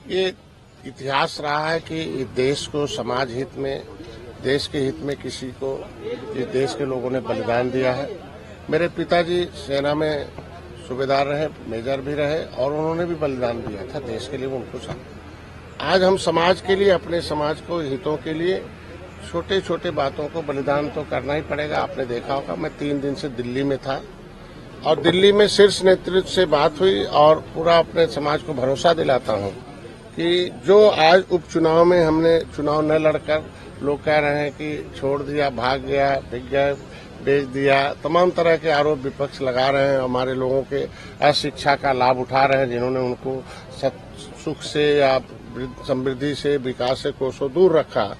ये इतिहास रहा है कि देश को समाज हित में, देश के हित में किसी को इस देश के लोगों ने बलिदान दिया है। मेरे पिताजी सेना में सूबेदार रहे, मेजर भी रहे और उन्होंने भी बलिदान दिया था देश के लिए, उनको आज हम समाज के लिए, अपने समाज को हितों के लिए छोटे छोटे बातों को बलिदान तो करना ही पड़ेगा। आपने देखा होगा, मैं 3 दिन से दिल्ली में था और दिल्ली में शीर्ष नेतृत्व से बात हुई और पूरा अपने समाज को भरोसा दिलाता हूं कि जो आज उपचुनाव में हमने चुनाव न लड़कर लोग कह रहे हैं कि छोड़ दिया, भाग गया, बिक गया, बेच दिया, तमाम तरह के आरोप विपक्ष लगा रहे हैं। हमारे लोगों के अशिक्षा का लाभ उठा रहे हैं, जिन्होंने उनको सुख से या समृद्धि से, विकास से कोसों दूर रखा।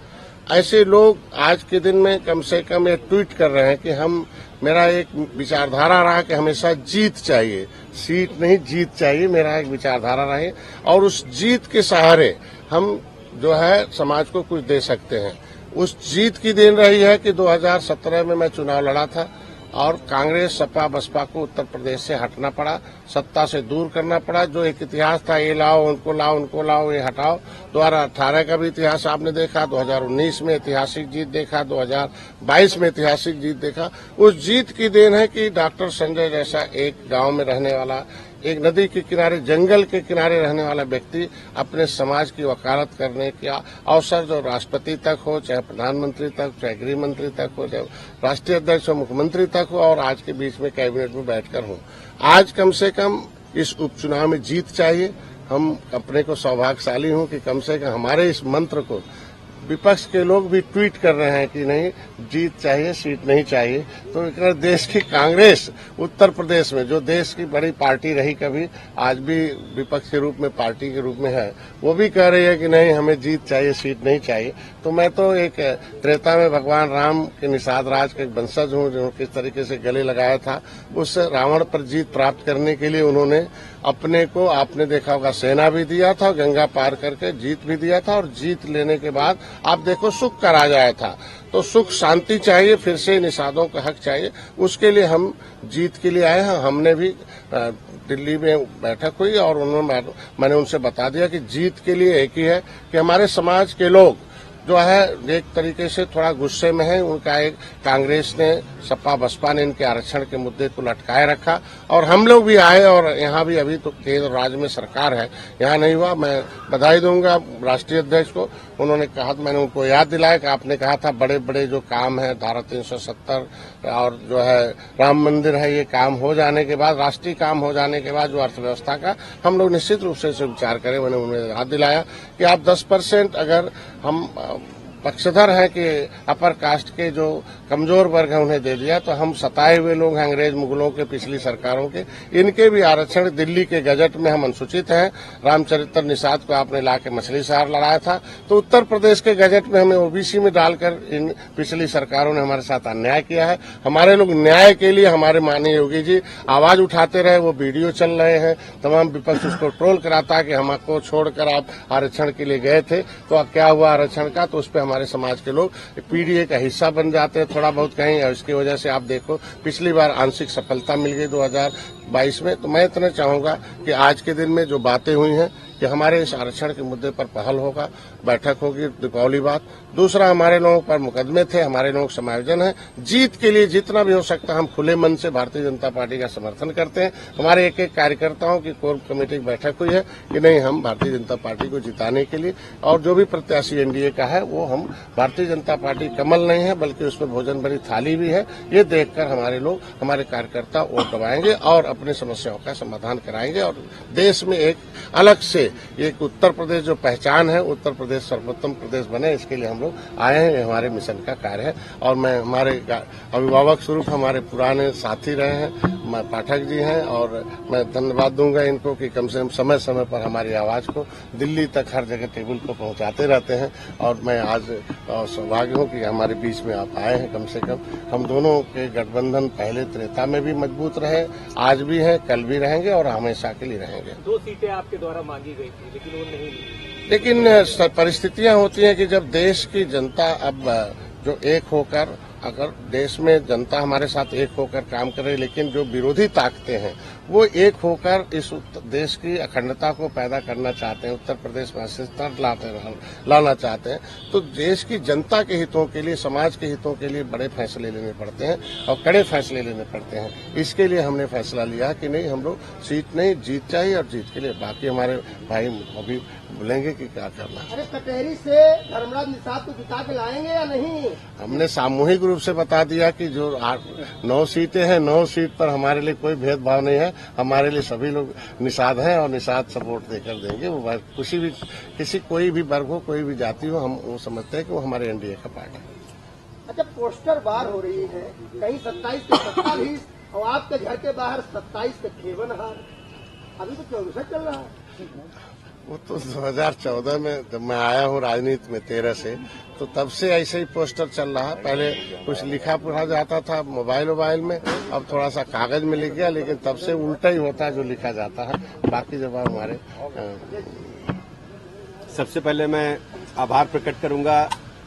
ऐसे लोग आज के दिन में कम से कम ये ट्वीट कर रहे हैं कि मेरा एक विचारधारा रहा कि हमेशा जीत चाहिए, सीट नहीं जीत चाहिए, मेरा एक विचारधारा रहे और उस जीत के सहारे हम जो है समाज को कुछ दे सकते हैं। उस जीत की देन रही है कि 2017 में मैं चुनाव लड़ा था और कांग्रेस, सपा, बसपा को उत्तर प्रदेश से हटना पड़ा, सत्ता से दूर करना पड़ा। जो एक इतिहास था, ये लाओ, उनको लाओ, उनको लाओ, ये हटाओ। 2018 का भी इतिहास आपने देखा, 2019 में ऐतिहासिक जीत देखा, 2022 में ऐतिहासिक जीत देखा। उस जीत की देन है कि डॉक्टर संजय जैसा एक गांव में रहने वाला, एक नदी के किनारे, जंगल के किनारे रहने वाला व्यक्ति अपने समाज की वकालत करने का अवसर जो राष्ट्रपति तक हो, चाहे प्रधानमंत्री तक, चाहे गृह मंत्री तक हो, चाहे राष्ट्रीय अध्यक्ष हो, मुख्यमंत्री तक हो और आज के बीच में कैबिनेट में बैठकर हो। आज कम से कम इस उपचुनाव में जीत चाहिए। हम अपने को सौभाग्यशाली हूं कि कम से कम हमारे इस मंत्र को विपक्ष के लोग भी ट्वीट कर रहे हैं कि नहीं, जीत चाहिए, सीट नहीं चाहिए। तो देश की कांग्रेस उत्तर प्रदेश में, जो देश की बड़ी पार्टी रही कभी, आज भी विपक्ष के रूप में, पार्टी के रूप में है, वो भी कह रही है कि नहीं, हमें जीत चाहिए, सीट नहीं चाहिए। तो मैं तो एक त्रेता में भगवान राम के निषाद राज के वंशज हूं, जो किस तरीके से गले लगाया था, उस रावण पर जीत प्राप्त करने के लिए उन्होंने अपने को, आपने देखा होगा, सेना भी दिया था, गंगा पार करके जीत भी दिया था और जीत लेने के बाद आप देखो सुख का राज आया था। तो सुख, शांति चाहिए, फिर से निषादों का हक चाहिए। उसके लिए हम जीत के लिए आए हैं। हमने भी दिल्ली में बैठक हुई और मैंने उनसे बता दिया कि जीत के लिए एक ही है कि हमारे समाज के लोग जो है एक तरीके से थोड़ा गुस्से में है। उनका एक कांग्रेस ने, सपा, बसपा ने इनके आरक्षण के मुद्दे को लटकाए रखा और हम लोग भी आए और यहाँ भी अभी तो केंद्र राज्य में सरकार है, यहाँ नहीं हुआ। मैं बधाई दूंगा राष्ट्रीय अध्यक्ष को। उन्होंने कहा, मैंने उनको याद दिलाया कि आपने कहा था बड़े बड़े जो काम है, धारा 370 और जो है राम मंदिर है, ये काम हो जाने के बाद, राष्ट्रीय काम हो जाने के बाद जो अर्थव्यवस्था का हम लोग निश्चित रूप से विचार करें। मैंने उन्हें याद दिलाया कि आप 10% अगर हम पक्षधर हैं कि अपर कास्ट के जो कमजोर वर्ग है उन्हें दे दिया, तो हम सताए हुए लोग हैं अंग्रेज मुगलों के, पिछली सरकारों के, इनके भी आरक्षण दिल्ली के गजट में हम अनुसूचित हैं। रामचरित्र निषाद को आपने लाके मछली शहर लड़ाया था, तो उत्तर प्रदेश के गजट में हमें ओबीसी में डालकर इन पिछली सरकारों ने हमारे साथ अन्याय किया है। हमारे लोग न्याय के लिए, हमारे माननीय योगी जी आवाज उठाते रहे, वो वीडियो चल रहे हैं, तमाम विपक्ष उसको ट्रोल कराता है कि हमको छोड़कर आप आरक्षण के लिए गए थे, तो क्या हुआ आरक्षण का। तो उस पर हमारे समाज के लोग पीडीए का हिस्सा बन जाते हैं थोड़ा बहुत कहीं, और इसकी वजह से आप देखो पिछली बार आंशिक सफलता मिल गई 2022 में। तो मैं इतना चाहूंगा कि आज के दिन में जो बातें हुई हैं कि हमारे इस आरक्षण के मुद्दे पर पहल होगा, बैठक होगी दीपावली बाद। दूसरा, हमारे लोगों पर मुकदमे थे, हमारे लोग समायोजन है। जीत के लिए जितना भी हो सकता है हम खुले मन से भारतीय जनता पार्टी का समर्थन करते हैं। हमारे एक एक कार्यकर्ताओं की कोर कमेटी की बैठक हुई है कि नहीं, हम भारतीय जनता पार्टी को जिताने के लिए, और जो भी प्रत्याशी एनडीए का है वो हम, भारतीय जनता पार्टी कमल नहीं है बल्कि उसमें भोजन भरी थाली भी है, ये देखकर हमारे लोग, हमारे कार्यकर्ता वोट दबाएंगे और अपनी समस्याओं का समाधान कराएंगे और देश में एक अलग से एक उत्तर प्रदेश जो पहचान है, उत्तर प्रदेश सर्वोत्तम प्रदेश बने, इसके लिए हम लोग आए हैं। हमारे मिशन का कार्य है और मैं, हमारे अभिभावक स्वरूप हमारे पुराने साथी रहे हैं, पाठक जी हैं, और मैं धन्यवाद दूंगा इनको कि कम से कम समय समय पर हमारी आवाज को दिल्ली तक हर जगह टेबल पर पहुंचाते रहते हैं। और मैं आज सौभाग्य हूं कि हमारे बीच में आप आए हैं। कम से कम हम दोनों के गठबंधन पहले त्रेता में भी मजबूत रहे, आज भी है, कल भी रहेंगे और हमेशा के लिए रहेंगे। 2 सीटें आपके द्वारा मांगी गई थी लेकिन वो नहीं मिली। लेकिन परिस्थितियां होती हैं कि जब देश की जनता अब जो एक होकर, अगर देश में जनता हमारे साथ एक होकर काम करे, लेकिन जो विरोधी ताकतें हैं वो एक होकर इस देश की अखंडता को पैदा करना चाहते हैं, उत्तर प्रदेश में अस्तित्व लाना चाहते हैं, तो देश की जनता के हितों के लिए, समाज के हितों के लिए बड़े फैसले लेने पड़ते हैं और कड़े फैसले लेने पड़ते हैं। इसके लिए हमने फैसला लिया कि नहीं, हम लोग सीट नहीं, जीत चाहिए और जीत के लिए बाकी हमारे भाई अभी बोलेंगे कि क्या करना है। अरे कटहरी से धर्मराज निषाद को जिता के लाएंगे या नहीं? हमने सामूहिक रूप से बता दिया कि जो 9 सीटें हैं, 9 सीट पर हमारे लिए कोई भेदभाव नहीं है, हमारे लिए सभी लोग निषाद हैं और निषाद सपोर्ट देकर देंगे। वो किसी कोई भी वर्ग हो, कोई भी जाति हो, हम वो समझते हैं कि वो हमारे एनडीए का पार्ट है। अच्छा, पोस्टर बार हो रही है, कहीं 27 के 27 और आपके घर के बाहर 27 के 53 अभी तो 64 चल रहा है। वो तो 2014 में जब मैं आया हूँ राजनीति में 13 से, तो तब से ऐसे ही पोस्टर चल रहा है। पहले कुछ लिखा पढ़ा जाता था मोबाइल में, अब थोड़ा सा कागज में लिख गया, लेकिन तब से उल्टा ही होता है जो लिखा जाता है। बाकी जब हमारे सबसे पहले मैं आभार प्रकट करूंगा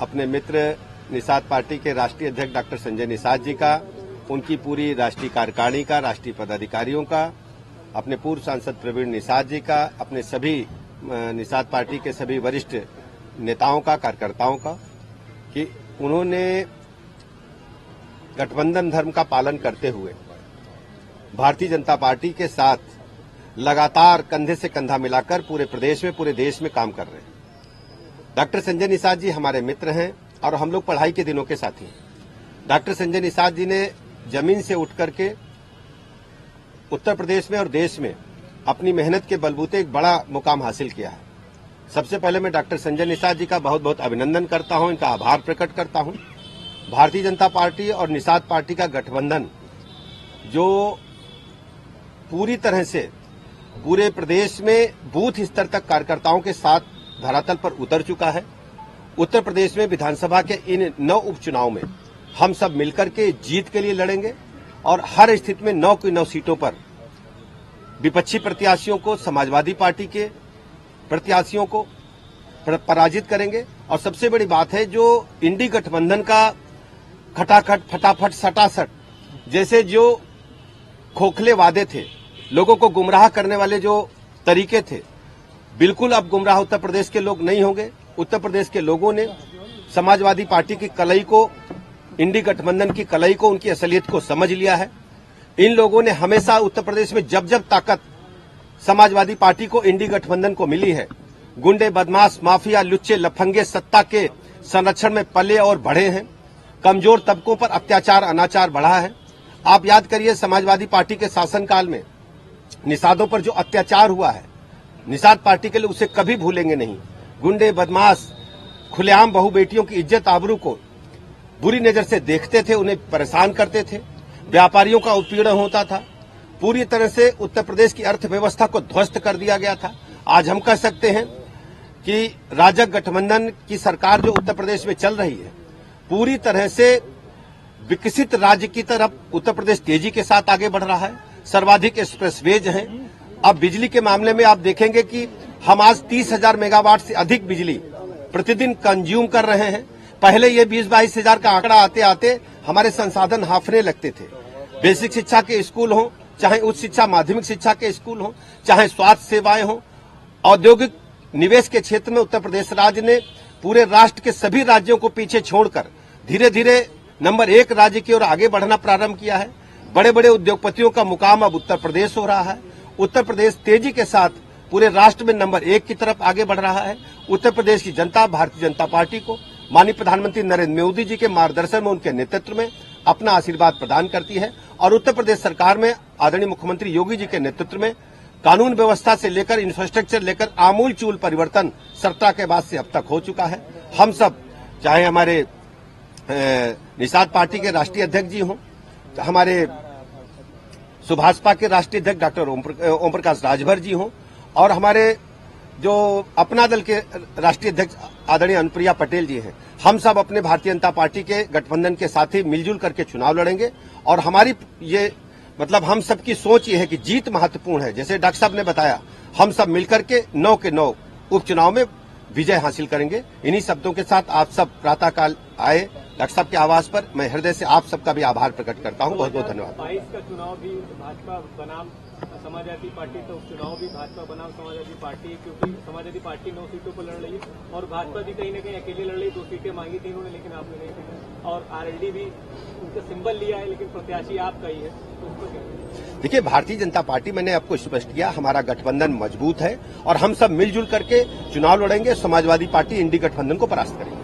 अपने मित्र निषाद पार्टी के राष्ट्रीय अध्यक्ष डॉक्टर संजय निषाद जी का, उनकी पूरी राष्ट्रीय कार्यकारिणी का, राष्ट्रीय पदाधिकारियों का, अपने पूर्व सांसद प्रवीण निषाद जी का, अपने सभी निषाद पार्टी के सभी वरिष्ठ नेताओं का, कार्यकर्ताओं का, कि उन्होंने गठबंधन धर्म का पालन करते हुए भारतीय जनता पार्टी के साथ लगातार कंधे से कंधा मिलाकर पूरे प्रदेश में, पूरे देश में काम कर रहे हैं। डॉक्टर संजय निषाद जी हमारे मित्र हैं और हम लोग पढ़ाई के दिनों के साथी हैं। डॉक्टर संजय निषाद जी ने जमीन से उठ करके उत्तर प्रदेश में और देश में अपनी मेहनत के बलबूते एक बड़ा मुकाम हासिल किया है। सबसे पहले मैं डॉक्टर संजय निषाद जी का बहुत बहुत अभिनंदन करता हूं, इनका आभार प्रकट करता हूं। भारतीय जनता पार्टी और निषाद पार्टी का गठबंधन जो पूरी तरह से पूरे प्रदेश में बूथ स्तर तक कार्यकर्ताओं के साथ धरातल पर उतर चुका है। उत्तर प्रदेश में विधानसभा के इन 9 उपचुनाव में हम सब मिलकर के जीत के लिए लड़ेंगे और हर स्थिति में 9 की 9 सीटों पर विपक्षी प्रत्याशियों को, समाजवादी पार्टी के प्रत्याशियों को पराजित करेंगे। और सबसे बड़ी बात है, जो इंडी गठबंधन का खटाखट, फटाफट, सटासट जैसे जो खोखले वादे थे, लोगों को गुमराह करने वाले जो तरीके थे, बिल्कुल अब गुमराह उत्तर प्रदेश के लोग नहीं होंगे। उत्तर प्रदेश के लोगों ने समाजवादी पार्टी की कलई को, इंडी गठबंधन की कलई को, उनकी असलियत को समझ लिया है। इन लोगों ने हमेशा उत्तर प्रदेश में जब जब ताकत समाजवादी पार्टी को, इंडी गठबंधन को मिली है, गुंडे, बदमाश, माफिया, लुच्चे, लफंगे सत्ता के संरक्षण में पले और बढ़े हैं। कमजोर तबकों पर अत्याचार, अनाचार बढ़ा है। आप याद करिए, समाजवादी पार्टी के शासनकाल में निषादों पर जो अत्याचार हुआ है, निषाद पार्टी के लोग उसे कभी भूलेंगे नहीं। गुंडे, बदमाश खुलेआम बहू बेटियों की इज्जत आबरू को बुरी नजर से देखते थे, उन्हें परेशान करते थे, व्यापारियों का उत्पीड़न होता था। पूरी तरह से उत्तर प्रदेश की अर्थव्यवस्था को ध्वस्त कर दिया गया था। आज हम कह सकते हैं कि राजग गठबंधन की सरकार जो उत्तर प्रदेश में चल रही है, पूरी तरह से विकसित राज्य की तरफ उत्तर प्रदेश तेजी के साथ आगे बढ़ रहा है। सर्वाधिक एक्सप्रेसवेज हैं। अब बिजली के मामले में आप देखेंगे कि हम आज 30,000 मेगावाट से अधिक बिजली प्रतिदिन कंज्यूम कर रहे हैं। पहले ये 20-22 हजार का आंकड़ा आते आते हमारे संसाधन हाफने लगते थे। बेसिक शिक्षा के स्कूल हों, चाहे उच्च शिक्षा माध्यमिक शिक्षा के स्कूल हों, चाहे स्वास्थ्य सेवाएं हों, औद्योगिक निवेश के क्षेत्र में उत्तर प्रदेश राज्य ने पूरे राष्ट्र के सभी राज्यों को पीछे छोड़कर धीरे धीरे नंबर 1 राज्य की ओर आगे बढ़ना प्रारंभ किया है। बड़े बड़े उद्योगपतियों का मुकाम अब उत्तर प्रदेश हो रहा है। उत्तर प्रदेश तेजी के साथ पूरे राष्ट्र में नंबर 1 की तरफ आगे बढ़ रहा है। उत्तर प्रदेश की जनता भारतीय जनता पार्टी को माननीय प्रधानमंत्री नरेंद्र मोदी जी के मार्गदर्शन में, उनके नेतृत्व में अपना आशीर्वाद प्रदान करती है। और उत्तर प्रदेश सरकार में आदरणीय मुख्यमंत्री योगी जी के नेतृत्व में कानून व्यवस्था से लेकर इंफ्रास्ट्रक्चर लेकर आमूल चूल परिवर्तन सत्ता के बाद से अब तक हो चुका है। हम सब, चाहे हमारे निषाद पार्टी के राष्ट्रीय अध्यक्ष जी हों, हमारे सुभाषपा के राष्ट्रीय अध्यक्ष डॉक्टर ओम प्रकाश राजभर जी हों, और हमारे जो अपना दल के राष्ट्रीय अध्यक्ष आदरणीय अनुप्रिया पटेल जी हैं, हम सब अपने भारतीय जनता पार्टी के गठबंधन के साथी मिलजुल करके चुनाव लड़ेंगे। और हमारी ये हम सबकी सोच ये है कि जीत महत्वपूर्ण है। जैसे डॉक्टर साहब ने बताया, हम सब मिलकर के 9 के 9 उपचुनाव में विजय हासिल करेंगे। इन्हीं शब्दों के साथ आप सब प्रातःकाल आए डॉक्टर साहब के आवास पर। मैं हृदय से आप सबका भी आभार प्रकट करता हूं। बहुत बहुत धन्यवाद। 22 का चुनाव भी भाजपा बनाम समाजवादी पार्टी तो चुनाव भी भाजपा बनाम समाजवादी पार्टी, क्योंकि समाजवादी पार्टी 9 सीटों पर लड़ रही है और भाजपा भी कहीं न कहीं अकेले लड़ रही, 2 सीटें मांगी थी उन्होंने लेकिन आपने नहीं दी, और आरएलडी भी उनका सिंबल लिया है लेकिन प्रत्याशी आपका ही है, तो उस पर क्या? देखिए, भारतीय जनता पार्टी, मैंने आपको स्पष्ट किया, हमारा गठबंधन मजबूत है और हम सब मिलजुल करके चुनाव लड़ेंगे, समाजवादी पार्टी इंडी गठबंधन को परास्त करेंगे।